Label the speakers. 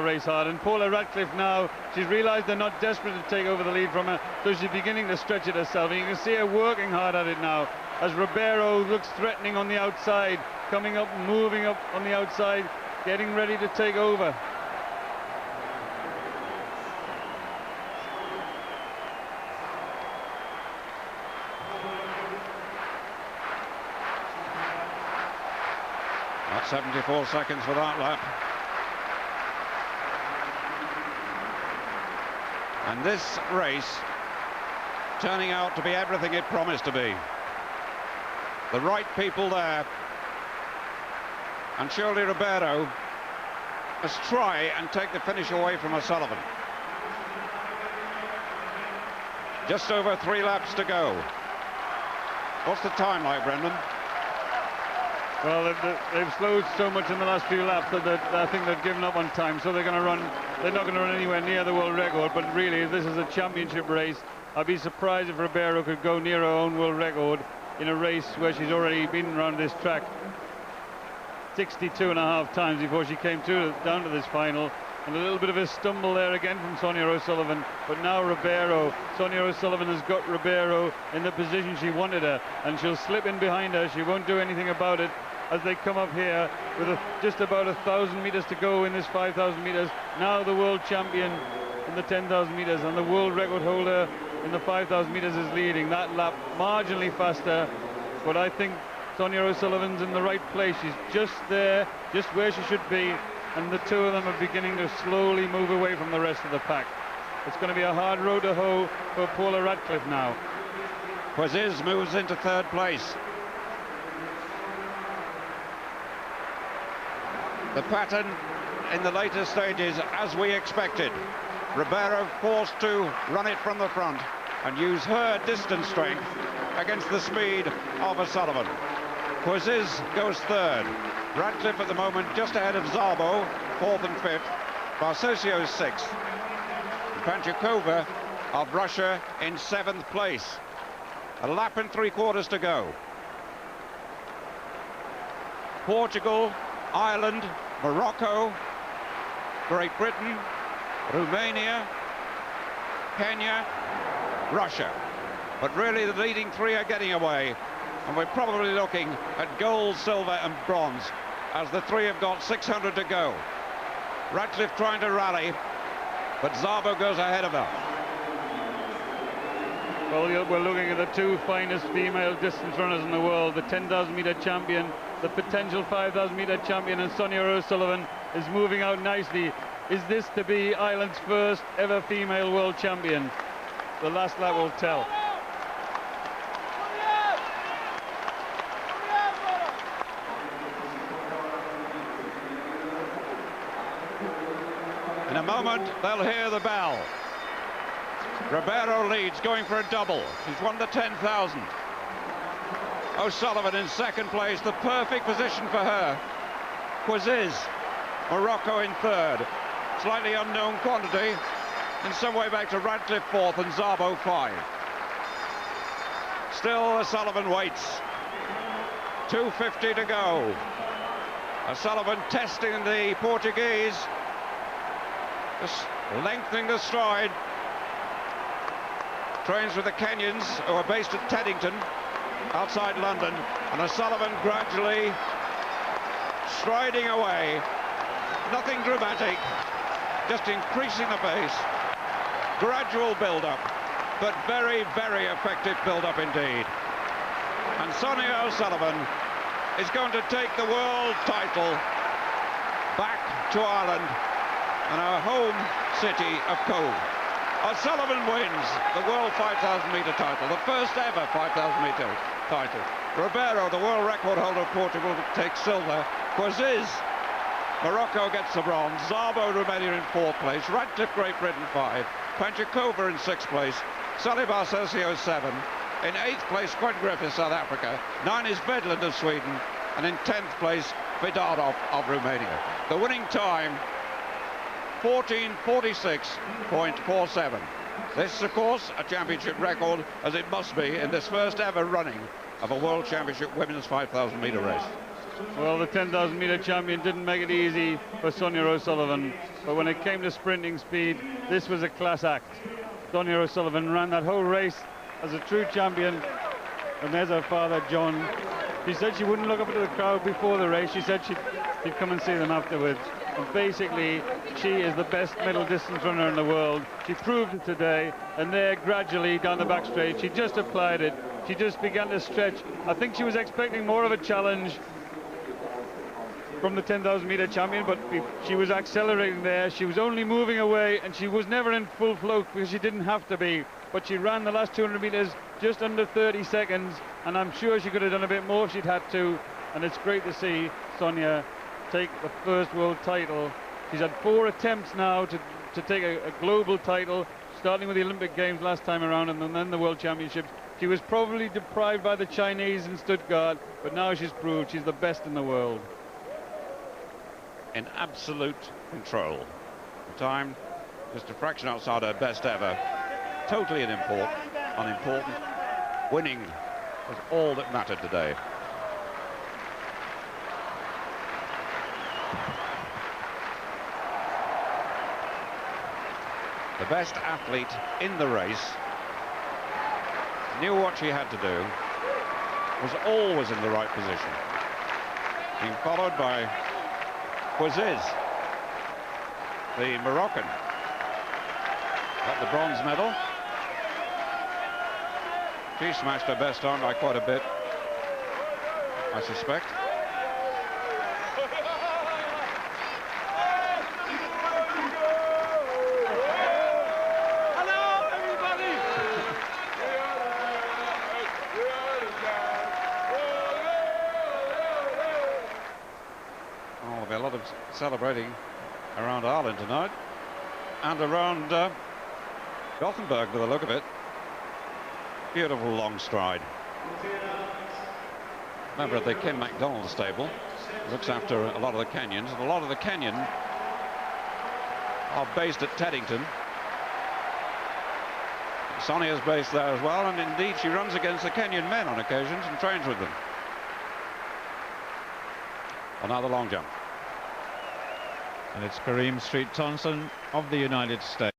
Speaker 1: race hard, and Paula Radcliffe now, she's realised they're not desperate to take over the lead from her, so she's beginning to stretch it herself, and you can see her working hard at it now as Ribeiro looks threatening on the outside, coming up, moving up on the outside, getting ready to take over.
Speaker 2: That's 74 seconds for that lap. And this race turning out to be everything it promised to be. The right people there. And surely Ribeiro must try and take the finish away from O'Sullivan. Just over 3 laps to go. What's the time like, Brendan?
Speaker 1: Well, they've slowed so much in the last few laps that I think they've given up on time, so they're going to run. They're not going to run anywhere near the world record, but really this is a championship race. I'd be surprised if Ribeiro could go near her own world record in a race where she's already been around this track 62.5 times before she came down to this final. And a little bit of a stumble there again from Sonia O'Sullivan, but now Ribeiro. Sonia O'Sullivan has got Ribeiro in the position she wanted her, and she'll slip in behind her. She won't do anything about it as they come up here with just about 1,000 meters to go in this 5,000 meters. Now the world champion in the 10,000 meters and the world record holder in the 5,000 meters is leading that lap marginally faster, but I think Sonia O'Sullivan's in the right place. She's just there, just where she should be, and the two of them are beginning to slowly move away from the rest of the pack. It's going to be a hard road to hoe for Paula Radcliffe now.
Speaker 2: Quaziz moves into 3rd place. The pattern in the later stages, as we expected. Ribeiro forced to run it from the front and use her distance strength against the speed of O'Sullivan. Quaziz goes 3rd. Radcliffe at the moment just ahead of Szabo, 4th and 5th. Barsosio 6th. Panchakova of Russia in 7th place. A lap and 3/4 to go. Portugal, Ireland, Morocco, Great Britain, Romania, Kenya, Russia. But really the leading 3 are getting away, and we're probably looking at gold, silver and bronze as the 3 have got 600 to go. Radcliffe trying to rally, but Szabo goes ahead of her.
Speaker 1: Well, we're looking at the 2 finest female distance runners in the world, the 10,000 meter champion, the potential 5,000 meter champion, and Sonia O'Sullivan is moving out nicely. Is this to be Ireland's first ever female world champion? The last lap will tell.
Speaker 2: In a moment, they'll hear the bell. Ribeiro leads, going for a double. She's won the 10,000. O'Sullivan in 2nd place, the perfect position for her. Quaziz, Morocco in 3rd. Slightly unknown quantity, in some way back to Radcliffe 4th and Szabo 5. Still O'Sullivan waits. 2:50 to go. O'Sullivan testing the Portuguese. Just lengthening the stride. Trains with the Kenyans, who are based at Teddington, outside London, and O'Sullivan gradually striding away. Nothing dramatic, just increasing the pace. Gradual build-up, but very, very effective build-up indeed. And Sonia O'Sullivan is going to take the world title back to Ireland and our home city of Cove. O'Sullivan wins the world 5,000 meter title, the first ever 5,000 meter title. Ribeiro, the world record holder of Portugal, takes silver. Quaziz, Morocco gets the bronze. Szabo, Romania in 4th place. Radcliffe, Great Britain 5. Panchakova in 6th place. Sally Barsosio 7. In 8th place, Quinn Griffiths, South Africa. 9 is Vedland of Sweden. And in 10th place, Vidarov of Romania. The winning time, 14:46.47. This is, of course, a championship record, as it must be in this first ever running of a World Championship women's 5,000 meter race.
Speaker 1: Well, the 10,000 metre champion didn't make it easy for Sonia O'Sullivan, but when it came to sprinting speed, this was a class act. Sonia O'Sullivan ran that whole race as a true champion, and there's her father, John. She said she wouldn't look up into the crowd before the race. She said she'd come and see them afterwards. And basically, she is the best middle distance runner in the world. She proved it today, and there, gradually down the back straight, she just applied it. She just began to stretch. I think she was expecting more of a challenge from the 10,000 metre champion, but she was accelerating there. She was only moving away, and she was never in full float because she didn't have to be. But she ran the last 200 metres just under 30 seconds, and I'm sure she could have done a bit more if she'd had to. And it's great to see Sonia take the first world title. She's had 4 attempts now to take a global title, starting with the Olympic Games last time around and then the World Championships. She was probably deprived by the Chinese in Stuttgart, but now she's proved she's the best in the world.
Speaker 2: In absolute control. The time just a fraction outside her best ever. Totally unimportant. Winning was all that mattered today. The best athlete in the race knew what she had to do, was always in the right position, being followed by Quaziz, the Moroccan, got the bronze medal. She smashed her best on by quite a bit, I suspect. There'll be a lot of celebrating around Ireland tonight and around Gothenburg by the look of it. Beautiful long stride. Member of the Kim MacDonald stable, looks after a lot of the Kenyans, and a lot of the Kenyan are based at Teddington. Sonia's based there as well, and indeed she runs against the Kenyan men on occasions and trains with them. Well, now the long jump.
Speaker 3: And it's Kareem Street Thompson of the United States.